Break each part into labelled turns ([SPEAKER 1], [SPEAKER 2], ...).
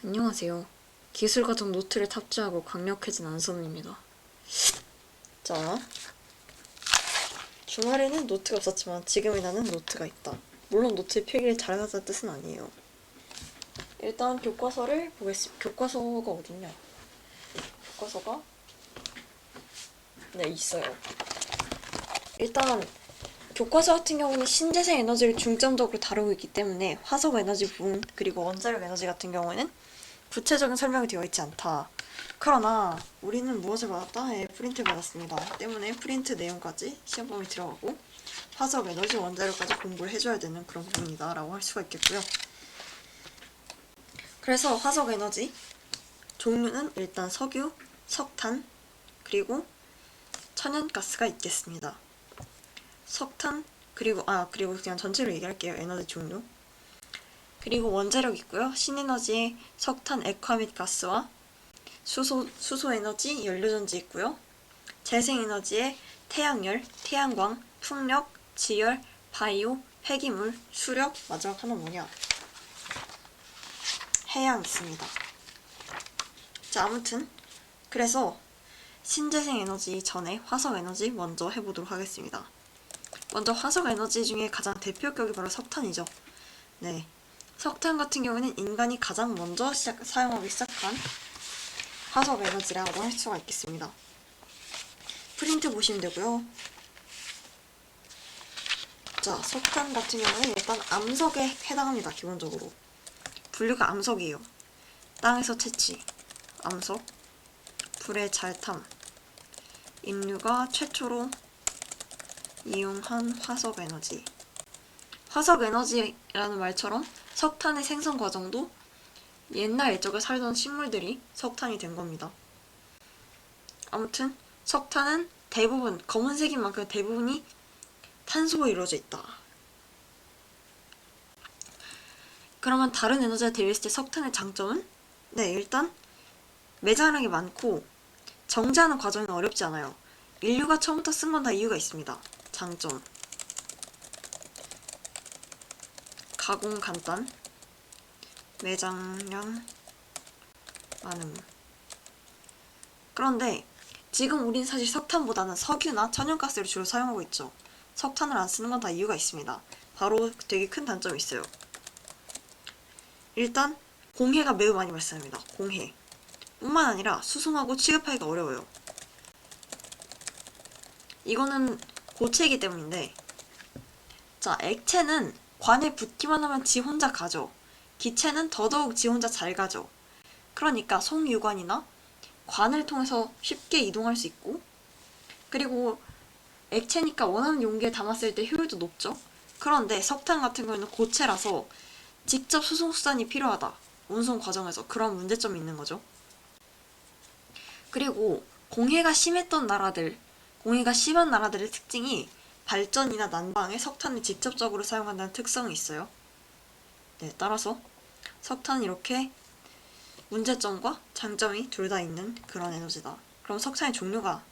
[SPEAKER 1] 안녕하세요. 기술과정 노트를 탑재하고 강력해진 안선우입니다. 자, 주말에는 노트가 없었지만 지금의 나는 노트가 있다. 물론 노트에 필기를 잘하자는 뜻은 아니에요. 일단 교과서를 보겠습니다. 교과서가 어딨냐? 교과서가 네, 있어요. 일단 교과서 같은 경우는 신재생 에너지를 중점적으로 다루고 있기 때문에 화석 에너지 부분 그리고 원자력 에너지 같은 경우에는 구체적인 설명이 되어 있지 않다. 그러나 우리는 무엇을 받았다? 네, 프린트를 받았습니다. 때문에 프린트 내용까지 시험범위 들어가고 화석 에너지 원자력까지 공부를 해줘야 되는 그런 부분이다 라고 할 수가 있겠고요. 그래서 화석 에너지 종류는 일단 석유, 석탄, 그리고 천연가스가 있겠습니다. 석탄, 그리고 그냥 전체로 얘기할게요. 에너지 종류. 그리고 원자력 있고요. 신에너지의 석탄, 액화 및 가스와 수소 에너지, 연료전지 있고요. 재생에너지의 태양열, 태양광, 풍력, 지열, 바이오, 폐기물, 수력, 마지막 하나 뭐냐? 해양 있습니다. 자, 아무튼 그래서 신재생 에너지 전에 화석 에너지 먼저 해보도록 하겠습니다. 먼저 화석 에너지 중에 가장 대표격이 바로 석탄이죠. 네, 석탄 같은 경우에는 인간이 가장 먼저 사용하기 시작한 화석 에너지라고 할 수가 있겠습니다. 프린트 보시면 되고요. 자, 석탄 같은 경우는 일단 암석에 해당합니다. 기본적으로 분류가 암석이에요. 땅에서 채취, 암석, 불의 잘탐, 인류가 최초로 이용한 화석 에너지. 화석 에너지라는 말처럼 석탄의 생성 과정도 옛날 옛적에 살던 식물들이 석탄이 된 겁니다. 아무튼 석탄은 대부분 검은색인 만큼 대부분이 탄소로 이루어져 있다. 그러면 다른 에너지와 대비했을 때 석탄의 장점은? 네, 일단 매장량이 많고 정제하는 과정이 어렵지 않아요. 인류가 처음부터 쓴 건 다 이유가 있습니다. 장점, 가공 간단, 매장량 많음. 그런데 지금 우린 사실 석탄보다는 석유나 천연가스를 주로 사용하고 있죠. 석탄을 안 쓰는 건 다 이유가 있습니다. 바로 되게 큰 단점이 있어요. 일단 공해가 매우 많이 발생합니다. 공해 뿐만 아니라 수송하고 취급하기가 어려워요. 이거는 고체이기 때문인데, 자, 액체는 관에 붙기만 하면 지 혼자 가죠. 기체는 더더욱 지 혼자 잘 가죠. 그러니까 송유관이나 관을 통해서 쉽게 이동할 수 있고, 그리고 액체니까 원하는 용기에 담았을 때 효율도 높죠. 그런데 석탄 같은 경우는 고체라서 직접 수송수단이 필요하다. 운송 과정에서 그런 문제점이 있는 거죠. 그리고 공해가 심한 나라들의 특징이 발전이나 난방에 석탄을 직접적으로 사용한다는 특성이 있어요. 네, 따라서 석탄은 이렇게 문제점과 장점이 둘 다 있는 그런 에너지다. 그럼 석탄의 종류가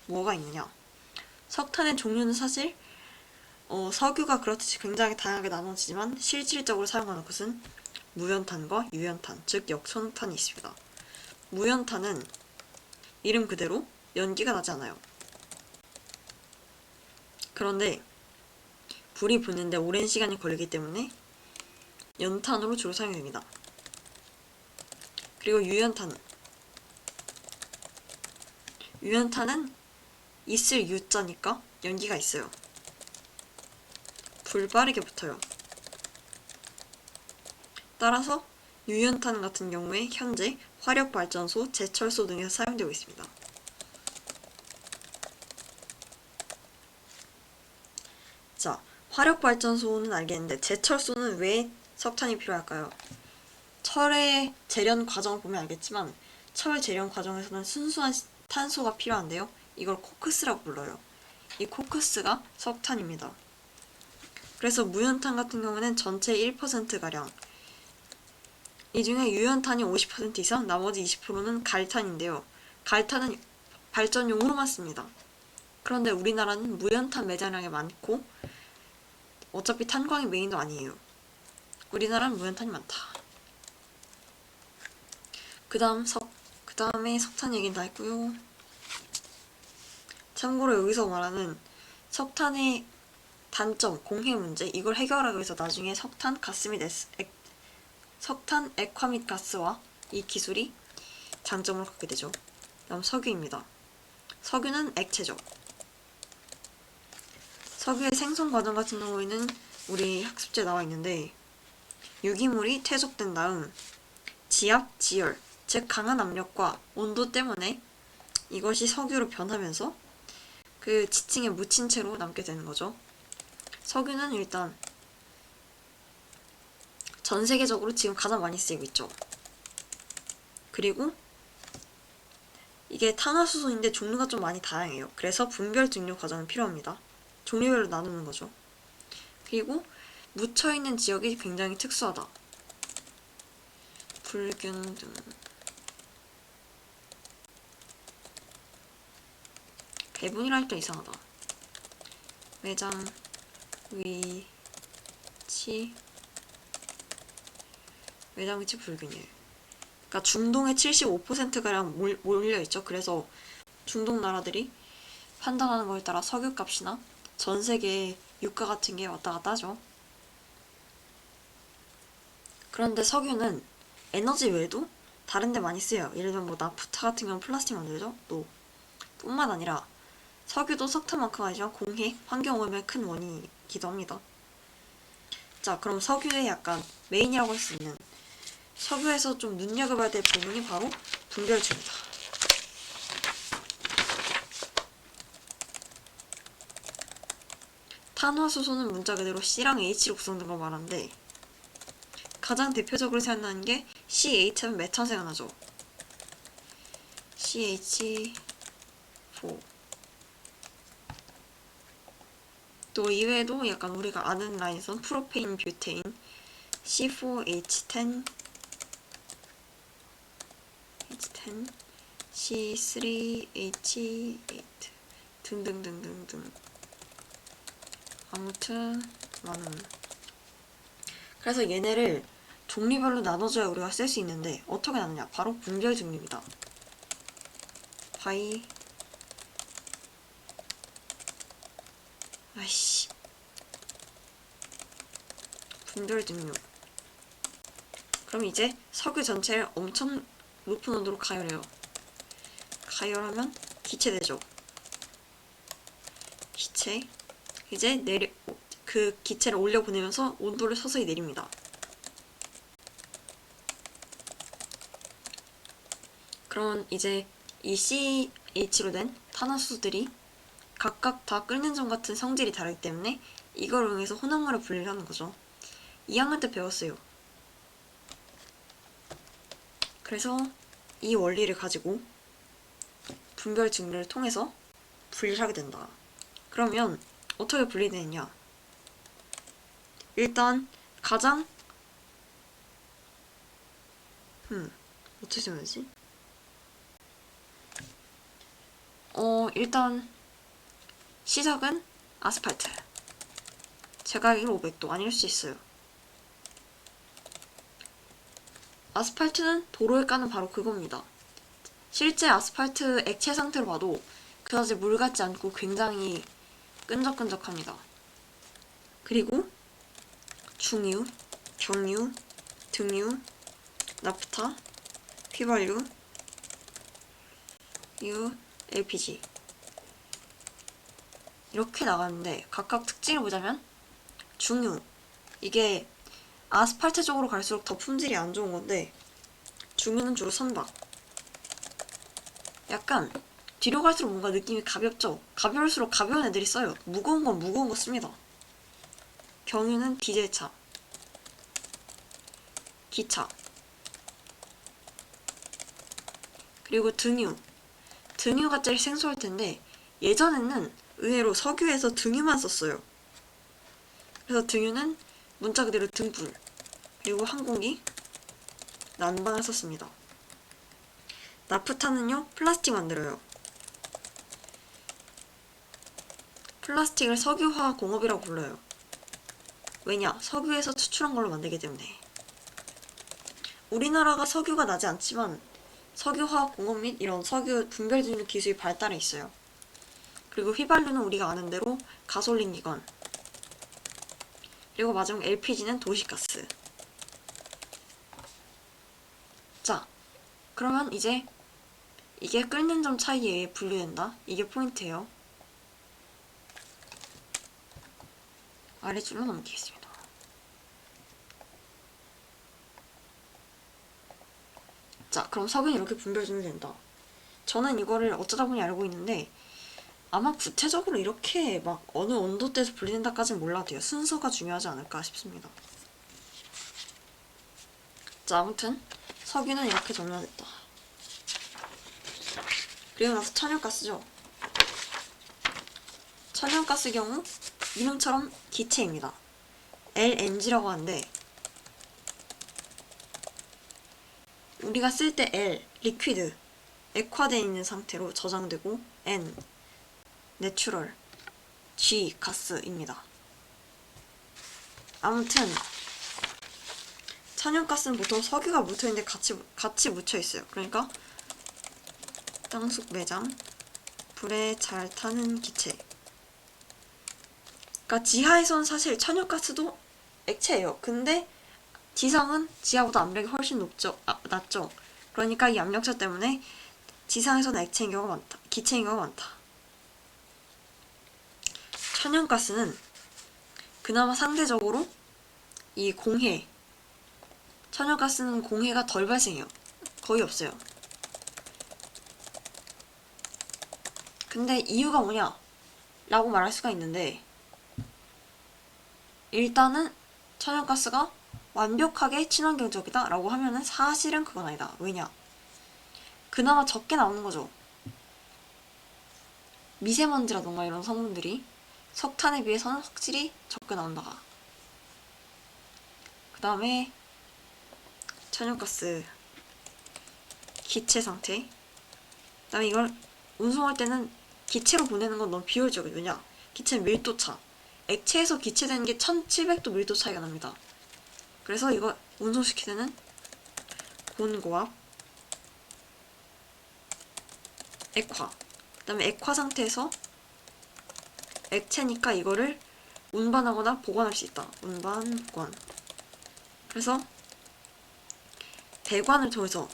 [SPEAKER 1] 뭐가 있느냐? 석탄의 종류는 사실 석유가 그렇듯이 굉장히 다양하게 나눠지지만 실질적으로 사용하는 것은 무연탄과 유연탄, 즉 역천탄이 있습니다. 무연탄은 이름 그대로 연기가 나지 않아요. 그런데 불이 붙는데 오랜 시간이 걸리기 때문에 연탄으로 주로 사용됩니다. 그리고 유연탄은 있을 유자니까 연기가 있어요. 불 빠르게 붙어요. 따라서 유연탄 같은 경우에 현재 화력발전소, 제철소 등에서 사용되고 있습니다. 자, 화력발전소는 알겠는데 제철소는 왜 석탄이 필요할까요? 철의 재련 과정을 보면 알겠지만 철 재련 과정에서는 순수한 탄소가 필요한데요. 이걸 코크스라고 불러요. 이 코크스가 석탄입니다. 그래서 무연탄 같은 경우는 전체의 1%가량, 이 중에 유연탄이 50% 이상, 나머지 20%는 갈탄인데요. 갈탄은 발전용으로만 씁니다. 그런데 우리나라는 무연탄 매장량이 많고 어차피 탄광이 메인도 아니에요. 우리나라는 무연탄이 많다. 그 다음에 석탄 얘기는 다 했고요. 참고로 여기서 말하는 석탄의 단점, 공해 문제, 이걸 해결하기 위해서 나중에 석탄 액화 및 가스와 이 기술이 장점을 갖게 되죠. 다음 석유입니다. 석유는 액체죠. 석유의 생성 과정 같은 경우에는 우리 학습지에 나와 있는데, 유기물이 퇴적된 다음 지압, 지열, 즉 강한 압력과 온도 때문에 이것이 석유로 변하면서 그 지층에 묻힌 채로 남게 되는 거죠. 석유는 일단 전 세계적으로 지금 가장 많이 쓰이고 있죠. 그리고 이게 탄화수소인데 종류가 좀 많이 다양해요. 그래서 분별 증류 과정이 필요합니다. 종류별로 나누는 거죠. 그리고 묻혀있는 지역이 굉장히 특수하다. 불균 등. 배분이라 할 때 이상하다. 매장, 위치, 매장 위치 불균일. 그러니까 중동의 75%가량 몰려있죠. 그래서 중동 나라들이 판단하는 거에 따라 석유값이나 전 세계 유가 같은 게 왔다 갔다 하죠. 그런데 석유는 에너지 외에도 다른 데 많이 쓰여요. 예를 들면 뭐 나프타 같은 경우는 플라스틱 만들죠. 또 뿐만 아니라 석유도 석탄만큼 아니지만 공해, 환경오염의 큰 원인이기도 합니다. 자, 그럼 석유의 약간 메인이라고 할 수 있는, 석유에서 좀 눈여겨봐야 될 부분이 바로 분별주입니다. 탄화수소는 문자 그대로 C랑 H로 구성된 걸 말하는데, 가장 대표적으로 생각나는 게 CH 하면 메탄 생각나죠. CH4. 또 이외에도 약간 우리가 아는 라인에서는 프로페인, 뷰테인, C4H10, C3H8 등등등등등. 아무튼 많은. 그래서 얘네를 종류별로 나눠줘야 우리가 쓸 수 있는데 어떻게 나누냐? 바로 분별 증류입니다. 분별 증류. 그럼 이제 석유 전체를 엄청 높은 온도로 가열해요. 가열하면 기체되죠. 기체. 이제 그 기체를 올려보내면서 온도를 서서히 내립니다. 그럼 이제 이 CH로 된 탄화수소들이 각각 다 끓는 점 같은 성질이 다르기 때문에 이걸 이용해서 혼합물을 분리를 하는 거죠. 2학년 때 배웠어요. 그래서 이 원리를 가지고 분별 증류를 통해서 분리를 하게 된다. 그러면 어떻게 분리되느냐? 일단 가장 어떻게 쓰면 되지? 일단 시작은 아스팔트. 제가 알기로 500도 아닐 수 있어요. 아스팔트는 도로에 까는 바로 그겁니다. 실제 아스팔트 액체 상태로 봐도 그다지 물 같지 않고 굉장히 끈적끈적합니다. 그리고 중유, 경유, 등유, 나프타, 휘발유, LPG 이렇게 나가는데 각각 특징을 보자면 중유, 이게 아스팔트 쪽으로 갈수록 더 품질이 안 좋은 건데 중유는 주로 선박. 약간 뒤로 갈수록 뭔가 느낌이 가볍죠? 가벼울수록 가벼운 애들이 써요. 무거운 건 무거운 거 씁니다. 경유는 디젤차, 기차. 그리고 등유가 제일 생소할 텐데 예전에는 의외로 석유에서 등유만 썼어요. 그래서 등유는 문자 그대로 등불, 그리고 항공기, 난방을 썼습니다. 나프타는요, 플라스틱 만들어요. 플라스틱을 석유화학 공업이라고 불러요. 왜냐? 석유에서 추출한 걸로 만들기 때문에. 우리나라가 석유가 나지 않지만 석유화학공업 및 이런 석유 분별 증류 기술이 발달해 있어요. 그리고 휘발유는 우리가 아는 대로 가솔린이건, 그리고 마지막 LPG는 도시가스. 자, 그러면 이제 이게 끓는 점 차이에 의해 분류된다. 이게 포인트예요. 아래줄로 넘기겠습니다. 자, 그럼 석유는 이렇게 분별 증류된다. 저는 이거를 어쩌다 보니 알고 있는데 아마 구체적으로 이렇게 막 어느 온도대에서 분리된다까지는 몰라도 돼요. 순서가 중요하지 않을까 싶습니다. 자, 아무튼 석유는 이렇게 정리됐다. 그리고 나서 천연가스죠. 천연가스 경우 이름처럼 기체입니다. LNG라고 하는데 우리가 쓸 때 L, 리퀴드, 액화되어 있는 상태로 저장되고 N, 내추럴, G, 가스입니다. 아무튼 천연가스는 보통 석유가 묻혀있는데 같이 묻혀있어요. 그러니까 땅속 매장, 불에 잘 타는 기체. 그러니까 지하에선 사실 천연가스도 액체예요. 근데 지상은 지하보다 압력이 훨씬 낮죠. 그러니까 이 압력차 때문에 지상에서는 액체인 경우가 많다. 기체인 경우가 많다. 천연가스는 그나마 상대적으로 이 공해, 천연가스는 공해가 덜 발생해요. 거의 없어요. 근데 이유가 뭐냐? 라고 말할 수가 있는데 일단은 천연가스가 완벽하게 친환경적이다 라고 하면은 사실은 그건 아니다. 왜냐? 그나마 적게 나오는 거죠. 미세먼지라던가 이런 성분들이 석탄에 비해서는 확실히 적게 나온다. 그 다음에 천연가스 기체 상태. 그 다음에 이걸 운송할 때는 기체로 보내는 건 너무 비효율적이에요. 왜냐? 기체는 밀도차. 액체에서 기체되는 게 1700도 밀도 차이가 납니다. 그래서 이거 운송시킬 때는 고온고압, 액화. 그 다음에 액화 상태에서 액체니까 이거를 운반하거나 보관할 수 있다. 운반, 보관. 그래서 배관을 통해서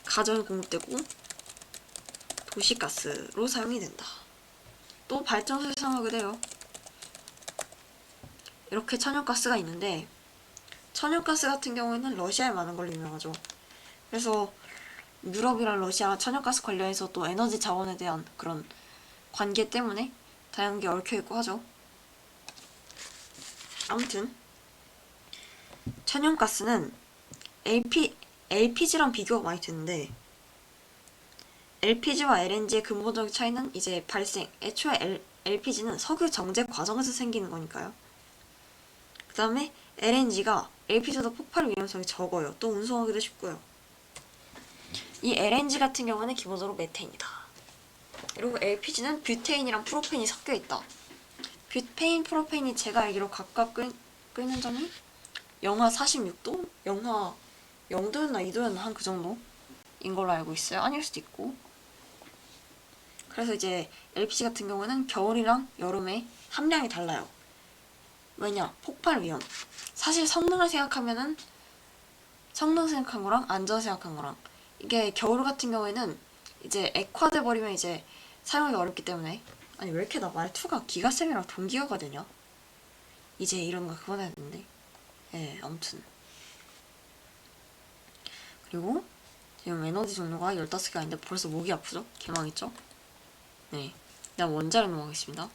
[SPEAKER 1] 가전에 공급되고 도시가스로 사용이 된다. 또 발전소에 사용하게 돼요. 이렇게 천연가스가 있는데 천연가스 같은 경우에는 러시아에 많은 걸로 유명하죠. 그래서 유럽이랑 러시아 천연가스 관련해서 또 에너지 자원에 대한 그런 관계 때문에 다양한 게 얽혀있고 하죠. 아무튼 천연가스는 LPG랑 비교가 많이 되는데 LPG와 LNG의 근본적인 차이는 이제 애초에 LPG는 석유 정제 과정에서 생기는 거니까요. 그 다음에 LNG가 LPG보다 폭발 위험성이 적어요. 또 운송하기도 쉽고요. 이 LNG 같은 경우는 기본적으로 메테인이다. 그리고 LPG는 뷰테인이랑 프로페인이 섞여있다. 뷰테인, 프로페인이 제가 알기로 각각 끓는 점이 영하 46도? 영하 0도였나 2도였나 한 그 정도인 걸로 알고 있어요. 아닐 수도 있고. 그래서 이제 LPG 같은 경우는 겨울이랑 여름에 함량이 달라요. 왜냐? 폭발 위험. 사실 성능 생각한 거랑 안전 생각한 거랑 이게 겨울 같은 경우에는 이제 액화돼 버리면 이제 사용하기 어렵기 때문에 아니 왜 이렇게 나 말투가 기가쌤이랑 동기화가 되냐? 이제 이런 거 그만해야 되는데. 예, 아무튼 그리고 지금 에너지 종류가 15개가 있는데 벌써 목이 아프죠? 개망했죠? 네, 그다음 원자력 넘어가겠습니다.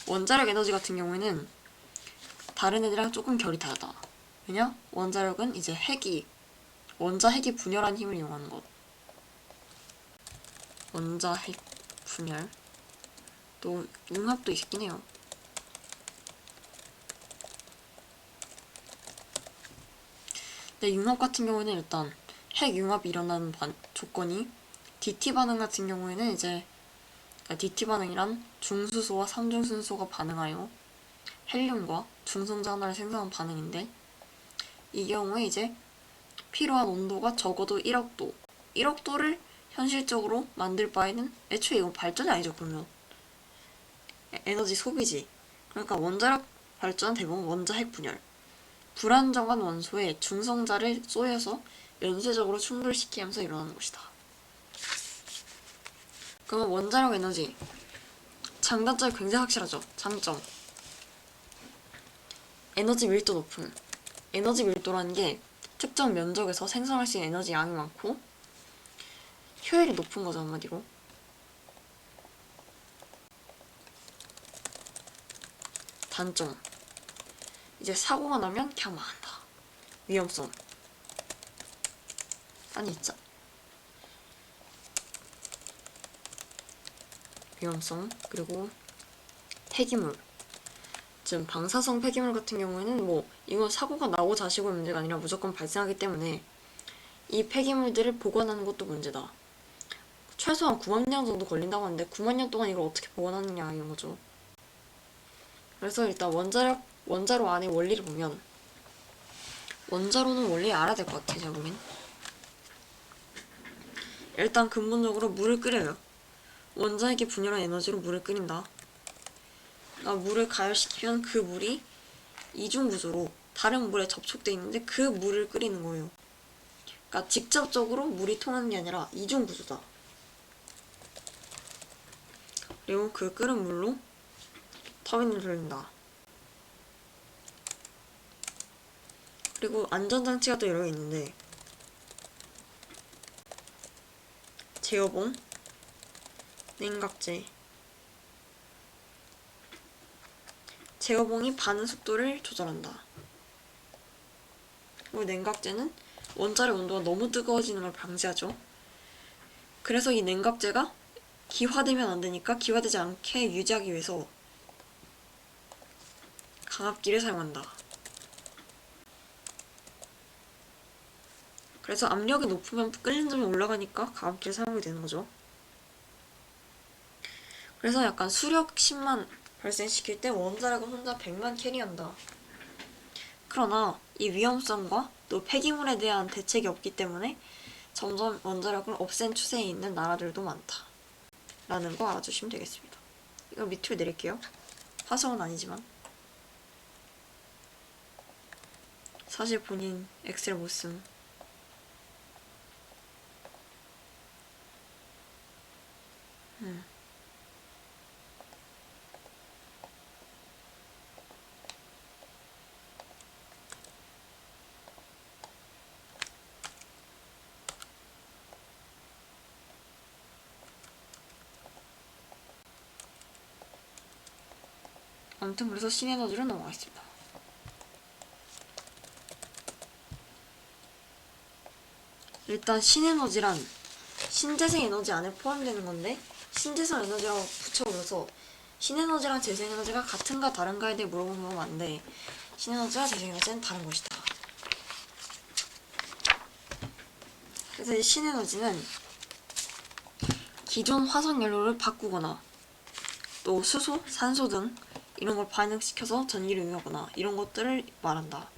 [SPEAKER 1] 원자력 에너지 같은 경우에는 다른 애들이랑 조금 결이 다르다. 왜냐? 원자력은 이제 원자핵이 분열한 힘을 이용하는 것. 원자핵 분열. 또 융합도 있긴 해요. 근데 융합 같은 경우에는 일단 핵 융합이 일어나는 조건이 DT 반응 같은 경우에는 이제 DT 반응이란 중수소와 삼중순소가 반응하여 헬륨과 중성자 하나를 생성한 반응인데 이 경우에 이제 필요한 온도가 적어도 1억 도. 1억 도를 현실적으로 만들 바에는 애초에 이건 발전이 아니죠, 그러면. 에너지 소비지. 그러니까 원자력 발전은 대부분 원자핵 분열. 불안정한 원소에 중성자를 쏘여서 연쇄적으로 충돌시키면서 일어나는 것이다. 그러면 원자력 에너지. 장단점이 굉장히 확실하죠. 장점. 에너지 밀도 높음. 에너지 밀도라는 게 특정 면적에서 생성할 수 있는 에너지 양이 많고 효율이 높은 거죠, 한마디로. 단점. 이제 사고가 나면 그냥 망한다. 위험성. 아니, 진짜. 위험성. 그리고 폐기물. 지금 방사성 폐기물 같은 경우에는 뭐 이건 사고가 나고 자시고의 문제가 아니라 무조건 발생하기 때문에 이 폐기물들을 보관하는 것도 문제다. 최소한 9만 년 정도 걸린다고 하는데 9만 년 동안 이걸 어떻게 보관하느냐 이런 거죠. 그래서 일단 원자로 안의 원리를 보면 원자로는 원리 알아야 될 것 같아요, 제가 보기엔. 일단 근본적으로 물을 끓여요. 원자핵이 분열한 에너지로 물을 끓인다. 그러니까 물을 가열시키면 그 물이 이중구조로 다른 물에 접촉돼 있는데 그 물을 끓이는 거예요. 그러니까 직접적으로 물이 통하는 게 아니라 이중구조다. 그리고 그 끓은 물로 터빈을 돌린다. 그리고 안전장치가 또 여러 개 있는데 제어봉, 냉각제. 제어봉이 반응 속도를 조절한다. 그리고 냉각제는 원자력 온도가 너무 뜨거워지는 걸 방지하죠. 그래서 이 냉각제가 기화되면 안 되니까 기화되지 않게 유지하기 위해서 강압기를 사용한다. 그래서 압력이 높으면 끓는 점이 올라가니까 강압기를 사용하게 되는 거죠. 그래서 약간 수력 10만 발생시킬 때 원자력은 혼자 100만 캐리한다. 그러나 이 위험성과 또 폐기물에 대한 대책이 없기 때문에 점점 원자력을 없앤 추세에 있는 나라들도 많다. 라는 거 알아주시면 되겠습니다. 이거 밑으로 내릴게요. 화성은 아니지만. 사실 본인 엑셀 못 쓴. 아무튼 그래서 신에너지로 넘어가겠습니다. 일단 신에너지란 신재생 에너지 안에 포함되는 건데 신재생 에너지라고 붙여버려서 신에너지랑 재생에너지가 같은가 다른가에 대해 물어보는 건 맞는데 신에너지와 재생에너지는 다른 것이다. 그래서 이 신에너지는 기존 화석연료를 바꾸거나 또 수소, 산소 등 이런 걸 반응시켜서 전기를 이용하거나 이런 것들을 말한다.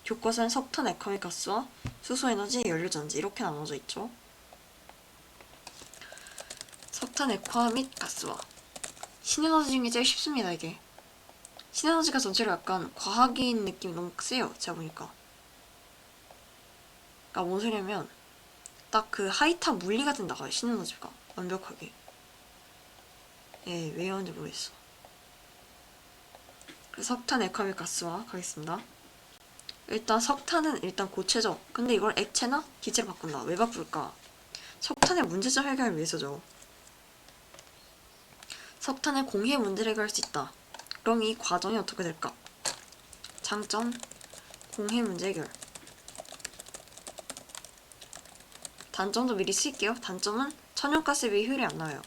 [SPEAKER 1] 교과서엔 석탄 액화미 가스와 수소에너지, 연료전지 이렇게 나눠져 있죠. 석탄 액화 및 가스와 신에너지 중에 제일 쉽습니다. 이게 신에너지가 전체로 약간 과학인 느낌이 너무 세요. 제가 보니까. 그러니까 뭔 소리냐면 딱 그 하이탑 물리 같은 나가요. 신에너지가 완벽하게. 예, 왜 이러는지 모르겠어. 그래서 석탄 액화 및 가스와 가겠습니다. 일단 석탄은 일단 고체죠. 근데 이걸 액체나 기체로 바꾼다. 왜 바꿀까? 석탄의 문제점 해결을 위해서죠. 석탄의 공해 문제를 해결할 수 있다. 그럼 이 과정이 어떻게 될까? 장점, 공해 문제 해결. 단점도 미리 쓸게요. 단점은 천연가스에 비해 효율이 안 나와요.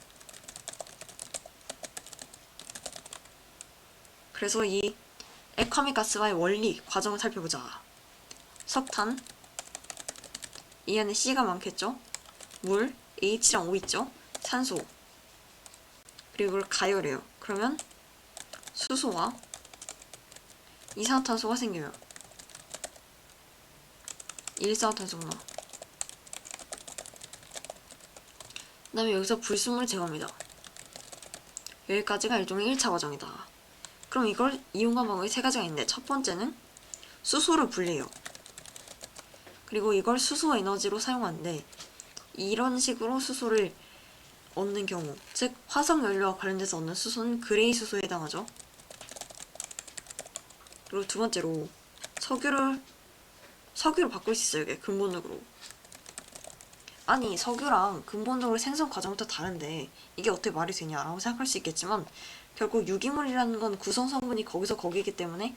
[SPEAKER 1] 그래서 이 액화미 가스와의 원리, 과정을 살펴보자. 석탄, 이 안에 C가 많겠죠? 물, H랑 O 있죠? 산소. 그리고 이걸 가열해요. 그러면 수소와 이산화탄소가 생겨요. 일산화탄소구나. 그 다음에 여기서 불순물 제거입니다. 여기까지가 일종의 1차 과정이다. 그럼 이걸 이용한 방법이 세 가지가 있는데, 첫 번째는 수소를 분리해요. 그리고 이걸 수소 에너지로 사용하는데, 이런 식으로 수소를 얻는 경우, 즉 화석 연료와 관련돼서 얻는 수소는 그레이 수소에 해당하죠. 그리고 두 번째로 석유로 바꿀 수 있어요. 이게 근본적으로. 아니, 석유랑 근본적으로 생성 과정부터 다른데 이게 어떻게 말이 되냐라고 생각할 수 있겠지만, 결국 유기물이라는 건 구성 성분이 거기서 거기이기 때문에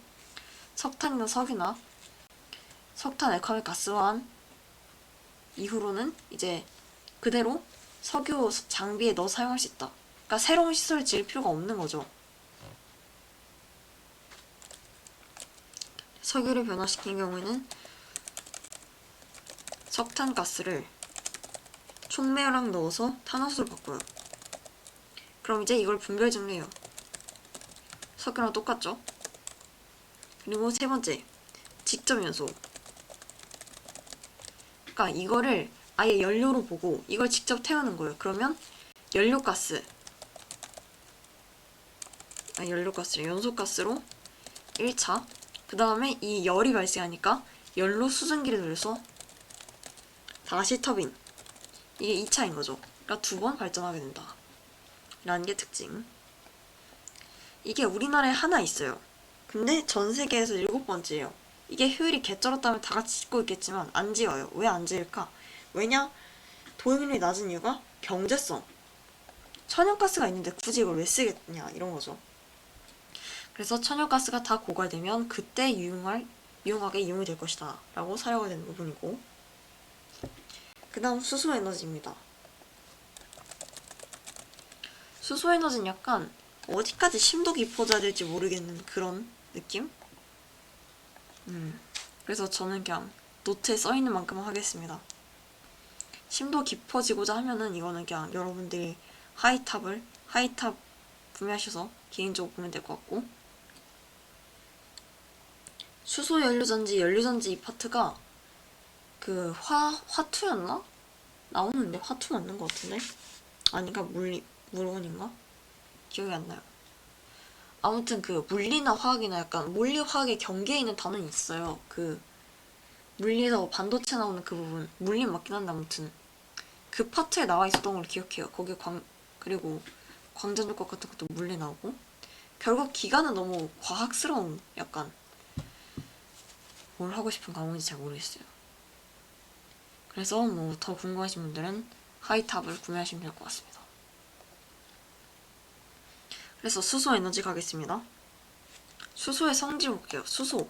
[SPEAKER 1] 석탄이나 석유나 석탄 액화물 가스화한 이후로는 이제 그대로 석유 장비에 넣어 사용할 수 있다. 그러니까 새로운 시설을 지을 필요가 없는 거죠. 석유를 변화시킨 경우에는 석탄가스를 촉매랑 넣어서 탄화수로 바꿔요. 그럼 이제 이걸 분별 증류해요. 석유랑 똑같죠? 그리고 세 번째, 직접 연소. 그러니까 이거를 아예 연료로 보고 이걸 직접 태우는 거예요. 그러면 연료가스를 연소가스로 1차, 그 다음에 이 열이 발생하니까 연료 수증기를 돌려서 다시 터빈, 이게 2차인 거죠. 그러니까 두 번 발전하게 된다 라는 게 특징. 이게 우리나라에 하나 있어요. 근데 전 세계에서 7번째예요. 이게 효율이 개쩔었다면 다 같이 짓고 있겠지만 안 지어요. 왜 안 지을까? 왜냐? 도용률이 낮은 이유가 경제성. 천연가스가 있는데 굳이 이걸 왜 쓰겠냐 이런 거죠. 그래서 천연가스가 다 고갈되면 그때 유용하게 이용이 될 것이다 라고 사료가 되는 부분이고, 그 다음 수소에너지입니다. 수소에너지는 약간 어디까지 심도 깊어져야 될지 모르겠는 그런 느낌? 그래서 저는 그냥 노트에 써있는 만큼 하겠습니다. 심도 깊어지고자 하면은 이거는 그냥 여러분들이 하이탑 구매하셔서 개인적으로 보면 될 것 같고, 수소 연료전지 이 파트가 그 화투였나? 나오는데 화투 맞는 것 같은데? 아닌가? 물원인가? 기억이 안 나요. 아무튼 그 물리나 화학이나 약간 물리화학의 경계에 있는 단어는 있어요. 그 물리에서 반도체 나오는 그 부분, 물리 맞긴 한데 아무튼 그 파트에 나와 있었던 걸 기억해요. 거기 그리고 광전조각 같은 것도 물리 나오고, 결국 기가는 너무 과학스러운, 약간 뭘 하고 싶은 과목인지 잘 모르겠어요. 그래서 뭐 더 궁금하신 분들은 하이탑을 구매하시면 될 것 같습니다. 그래서 수소 에너지 가겠습니다. 수소의 성질 볼게요. 수소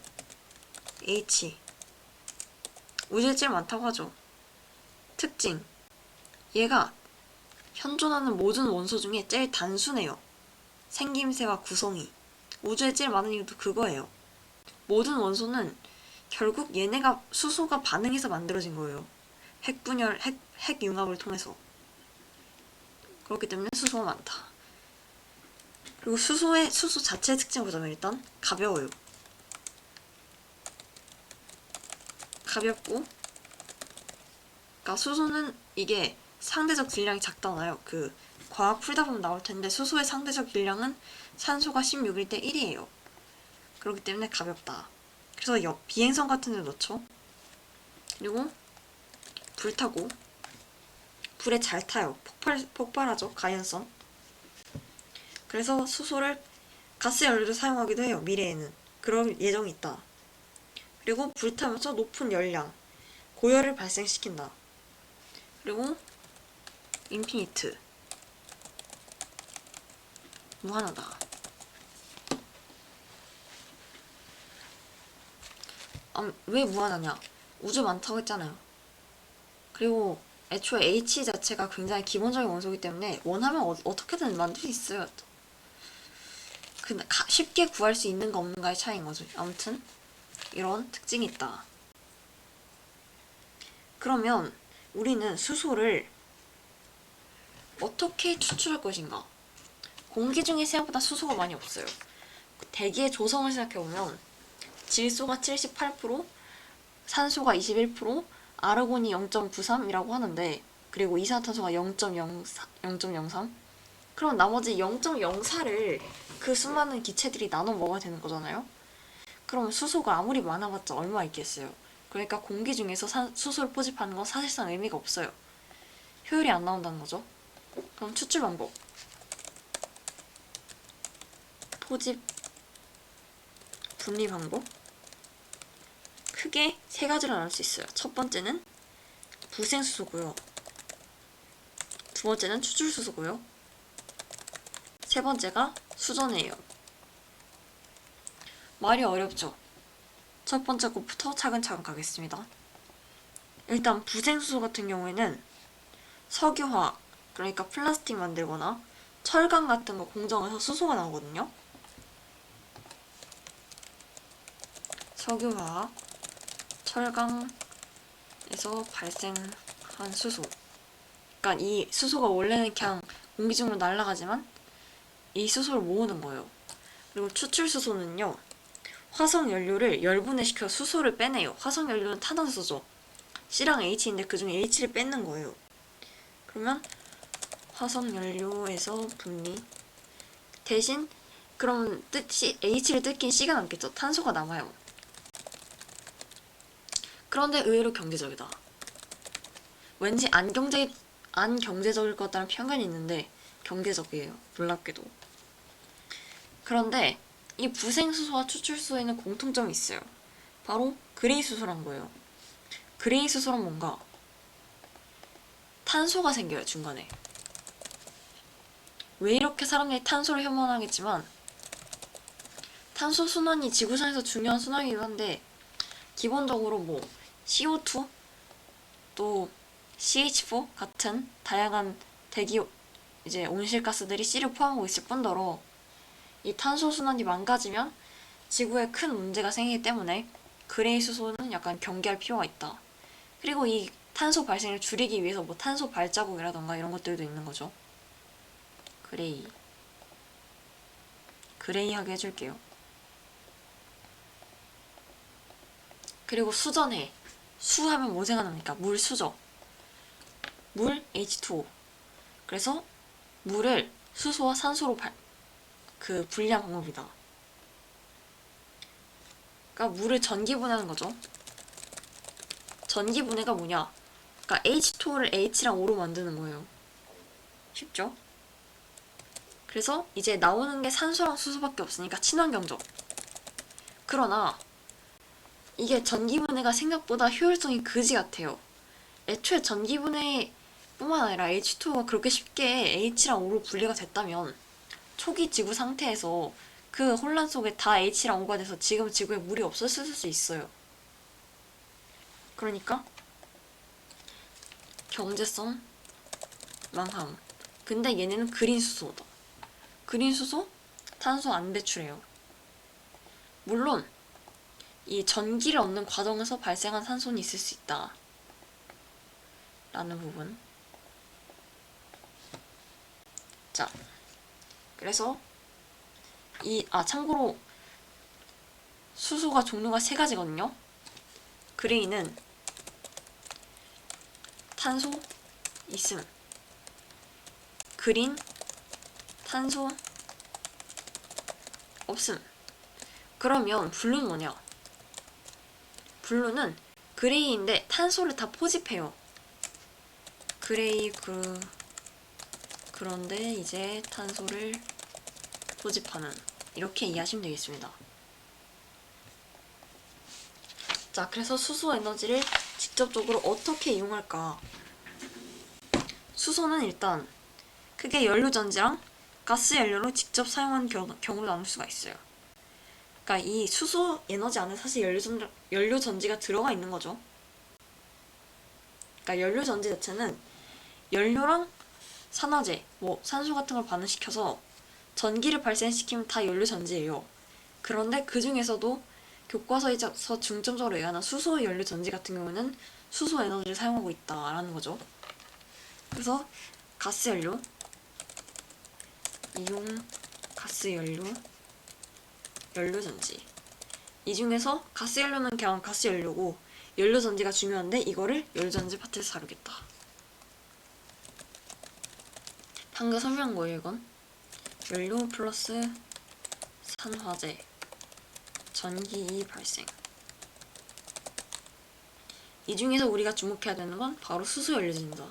[SPEAKER 1] H, 우주에 제일 많다고 하죠. 특징, 얘가 현존하는 모든 원소 중에 제일 단순해요. 생김새와 구성이. 우주에 제일 많은 이유도 그거예요. 모든 원소는 결국 얘네가 수소가 반응해서 만들어진 거예요. 핵융합을 통해서. 그렇기 때문에 수소가 많다. 그리고 수소 자체의 특징을 보자면 일단 가벼워요. 가볍고, 그러니까 수소는 이게 상대적 질량이 작잖아요. 그 과학 풀다 보면 나올 텐데 수소의 상대적 질량은 산소가 16일 대 1이에요. 그렇기 때문에 가볍다. 그래서 비행선 같은 데 넣죠. 그리고 불타고, 불에 잘 타요. 폭발하죠. 가연성. 그래서 수소를 가스 연료로 사용하기도 해요. 미래에는. 그럴 예정이 있다. 그리고 불타면서 높은 열량, 고열을 발생시킨다. 그리고 인피니트, 무한하다. 왜 무한하냐? 우주 많다고 했잖아요. 그리고 애초에 H 자체가 굉장히 기본적인 원소이기 때문에 원하면 어떻게든 만들 수 있어요. 쉽게 구할 수 있는가 없는가의 차이인 거죠. 아무튼 이런 특징이 있다. 그러면 우리는 수소를 어떻게 추출할 것인가? 공기 중에 생각보다 수소가 많이 없어요. 대기의 조성을 생각해보면 질소가 78%, 산소가 21%, 아르곤이 0.93이라고 하는데, 그리고 이산화탄소가 0.03. 그럼 나머지 0.04를 그 수많은 기체들이 나눠 먹어야 되는 거잖아요. 그럼 수소가 아무리 많아봤자 얼마 있겠어요. 그러니까 공기 중에서 수소를 포집하는 건 사실상 의미가 없어요. 효율이 안 나온다는 거죠. 그럼 추출 방법. 포집 분리 방법. 크게 세 가지로 나눌 수 있어요. 첫 번째는 부생수소고요. 두 번째는 추출수소고요. 세 번째가 수전이에요. 말이 어렵죠? 첫 번째 것부터 차근차근 가겠습니다. 일단 부생수소 같은 경우에는 석유화학, 그러니까 플라스틱 만들거나 철강 같은 거 공정해서 수소가 나오거든요. 석유화학, 철강에서 발생한 수소. 그러니까 이 수소가 원래는 그냥 공기 중으로 날아가지만 이 수소를 모으는 거예요. 그리고 추출수소는요, 화석연료를 열분해시켜 수소를 빼내요. 화석연료는 탄화수소죠. C랑 H인데 그 중에 H를 뺏는 거예요. 그러면 화석연료에서 분리. 대신 그럼 H를 뜯긴 C가 남겠죠. 탄소가 남아요. 그런데 의외로 경제적이다. 왠지 안 경제적일 것 같다는 편견이 있는데 경제적이에요. 놀랍게도. 그런데 이 부생수소와 추출수소에는 공통점이 있어요. 바로 그레이 수소란 거예요. 그레이 수소란 뭔가 탄소가 생겨요, 중간에. 왜 이렇게 사람들이 탄소를 혐오하겠지만 탄소 순환이 지구상에서 중요한 순환이기도 한데 기본적으로 뭐 CO2 또 CH4 같은 다양한 대기 이제 온실가스들이 C를 포함하고 있을 뿐더러 이 탄소 순환이 망가지면 지구에 큰 문제가 생기기 때문에 그레이 수소는 약간 경계할 필요가 있다. 그리고 이 탄소 발생을 줄이기 위해서 뭐 탄소 발자국이라던가 이런 것들도 있는 거죠. 그레이하게 해줄게요. 그리고 수전해. 수하면 뭐 생각납니까? 물 수죠. 물 H2O. 그래서 물을 수소와 산소로 분리한 방법이다. 그러니까 물을 전기분해하는 거죠. 전기분해가 뭐냐? 그러니까 H2O를 H랑 O로 만드는 거예요. 쉽죠? 그래서 이제 나오는 게 산소랑 수소밖에 없으니까 친환경적. 그러나 이게 전기분해가 생각보다 효율성이 그지 같아요. 애초에 전기분해 뿐만 아니라 H2O가 그렇게 쉽게 H랑 O로 분리가 됐다면 초기 지구 상태에서 그 혼란 속에 다 H랑 O가 돼서 지금 지구에 물이 없었을 수 있어요. 그러니까 경제성 망함. 근데 얘네는 그린 수소다. 그린 수소? 탄소 안 배출해요. 물론 이 전기를 얻는 과정에서 발생한 산소는 있을 수 있다. 라는 부분. 자, 그래서 참고로 수소가 종류가 세 가지거든요. 그레이는 탄소 있음. 그린 탄소 없음. 그러면 블루는 뭐냐? 블루는 그레이인데 탄소를 다 포집해요. 그레이 그런데 이제 탄소를 포집하는, 이렇게 이해하시면 되겠습니다. 자, 그래서 수소 에너지를 직접적으로 어떻게 이용할까? 수소는 일단 크게 연료전지랑 가스 연료로 직접 사용하는 경우로 나눌 수가 있어요. 그러니까 이 수소 에너지 안에 사실 연료전지가 들어가 있는 거죠. 그러니까 연료전지 자체는 연료랑 산화제, 뭐 산소 같은 걸 반응시켜서 전기를 발생시키면 다 연료전지예요. 그런데 그 중에서도 교과서에서 중점적으로 얘기하는 수소 연료전지 같은 경우는 수소 에너지를 사용하고 있다라는 거죠. 그래서 가스 연료, 이용 가스 연료, 연료전지. 이 중에서 가스 연료는 그냥 가스 연료고 연료전지가 중요한데 이거를 연료전지 파트에서 다루겠다. 방금 설명한 거예요, 이건. 연료 플러스 산화제, 전기 발생. 이 중에서 우리가 주목해야 되는 건 바로 수소 연료전지다.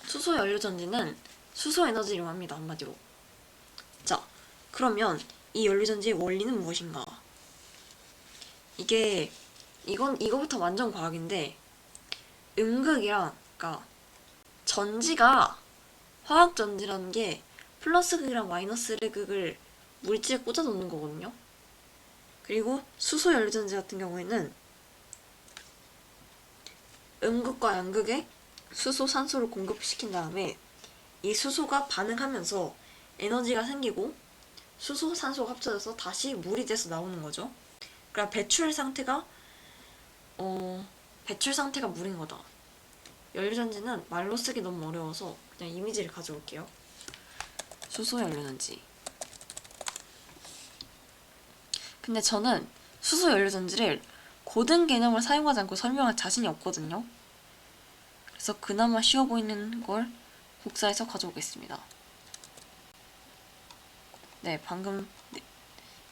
[SPEAKER 1] 수소 연료전지는 수소 에너지를 이용합니다, 한마디로. 자, 그러면 이 연료전지의 원리는 무엇인가? 이거부터 완전 과학인데, 그러니까 전지가 화학전지라는 게 플러스 극이랑 마이너스 극을 물질에 꽂아 놓는 거거든요. 그리고 수소 연료전지 같은 경우에는 음극과 양극에 수소, 산소를 공급시킨 다음에 이 수소가 반응하면서 에너지가 생기고 수소, 산소가 합쳐져서 다시 물이 돼서 나오는 거죠. 그러니까 배출 상태가 물인 거다. 연료전지는 말로 쓰기 너무 어려워서 그냥 이미지를 가져올게요. 수소 연료전지. 근데 저는 수소 연료전지를 고등 개념을 사용하지 않고 설명할 자신이 없거든요. 그래서 그나마 쉬워 보이는 걸 복사해서 가져오겠습니다. 네, 방금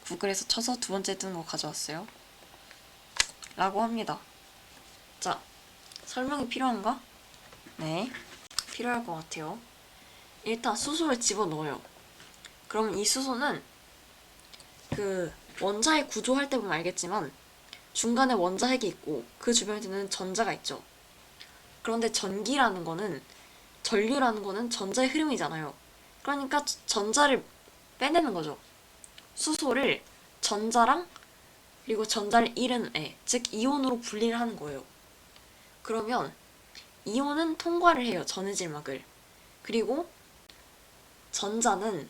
[SPEAKER 1] 구글에서 쳐서 두 번째 뜨는 거 가져왔어요. 라고 합니다. 자, 설명이 필요한가? 네, 필요할 것 같아요. 일단 수소를 집어넣어요. 그럼 이 수소는 그 원자핵 구조할 때 보면 알겠지만 중간에 원자핵이 있고 그 주변에 드는 전자가 있죠. 그런데 전류라는 거는 전자의 흐름이잖아요. 그러니까 전자를 빼내는 거죠. 수소를 전자랑 그리고 전자를 잃은 애, 즉 이온으로 분리를 하는 거예요. 그러면 이온은 통과를 해요, 전해질막을. 그리고 전자는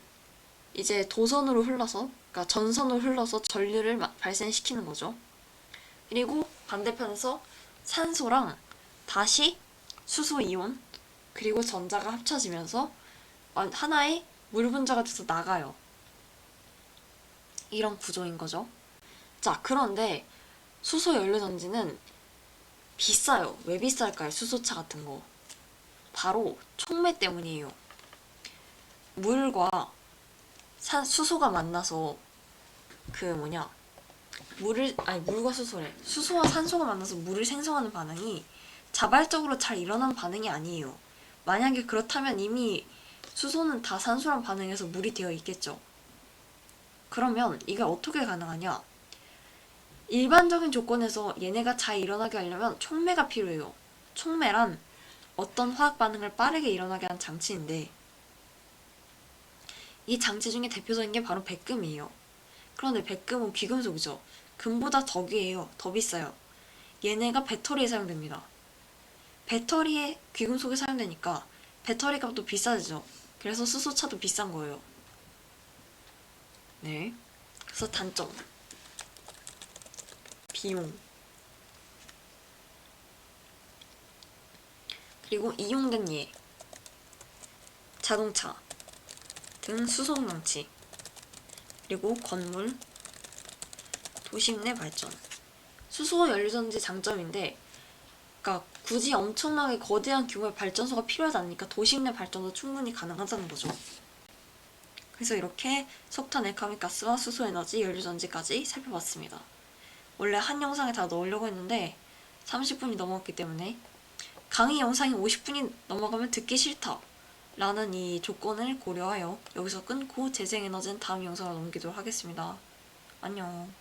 [SPEAKER 1] 이제 도선으로 흘러서, 그러니까 전선으로 흘러서 전류를 발생시키는 거죠. 그리고 반대편에서 산소랑 다시 수소 이온 그리고 전자가 합쳐지면서 하나의 물 분자가 돼서 나가요. 이런 구조인 거죠. 자, 그런데 수소 연료전지는 비싸요. 왜 비쌀까요? 수소차 같은 거. 바로 촉매 때문이에요. 물과 수소가 만나서 물과 수소래. 수소와 산소가 만나서 물을 생성하는 반응이 자발적으로 잘 일어나는 반응이 아니에요. 만약에 그렇다면 이미 수소는 다 산소랑 반응해서 물이 되어 있겠죠. 그러면 이게 어떻게 가능하냐? 일반적인 조건에서 얘네가 잘 일어나게 하려면 촉매가 필요해요. 촉매란 어떤 화학 반응을 빠르게 일어나게 하는 장치인데 이 장치 중에 대표적인 게 바로 백금이에요. 그런데 백금은 귀금속이죠. 금보다 더 귀해요. 더 비싸요. 얘네가 배터리에 사용됩니다. 배터리에 귀금속이 사용되니까 배터리 값도 비싸지죠. 그래서 수소차도 비싼 거예요. 네. 그래서 단점. 비용. 그리고 이용된 예. 자동차 등 수송장치. 그리고 건물, 도심 내 발전. 수소 연료전지 장점인데, 그러니까 굳이 엄청나게 거대한 규모의 발전소가 필요하지 않으니까 도심 내 발전도 충분히 가능하다는 거죠. 그래서 이렇게 석탄, 액화가스와 수소 에너지, 연료전지까지 살펴봤습니다. 원래 한 영상에 다 넣으려고 했는데 30분이 넘었기 때문에 강의 영상이 50분이 넘어가면 듣기 싫다 라는 이 조건을 고려하여 여기서 끊고 재생에너지는 다음 영상으로 넘기도록 하겠습니다. 안녕.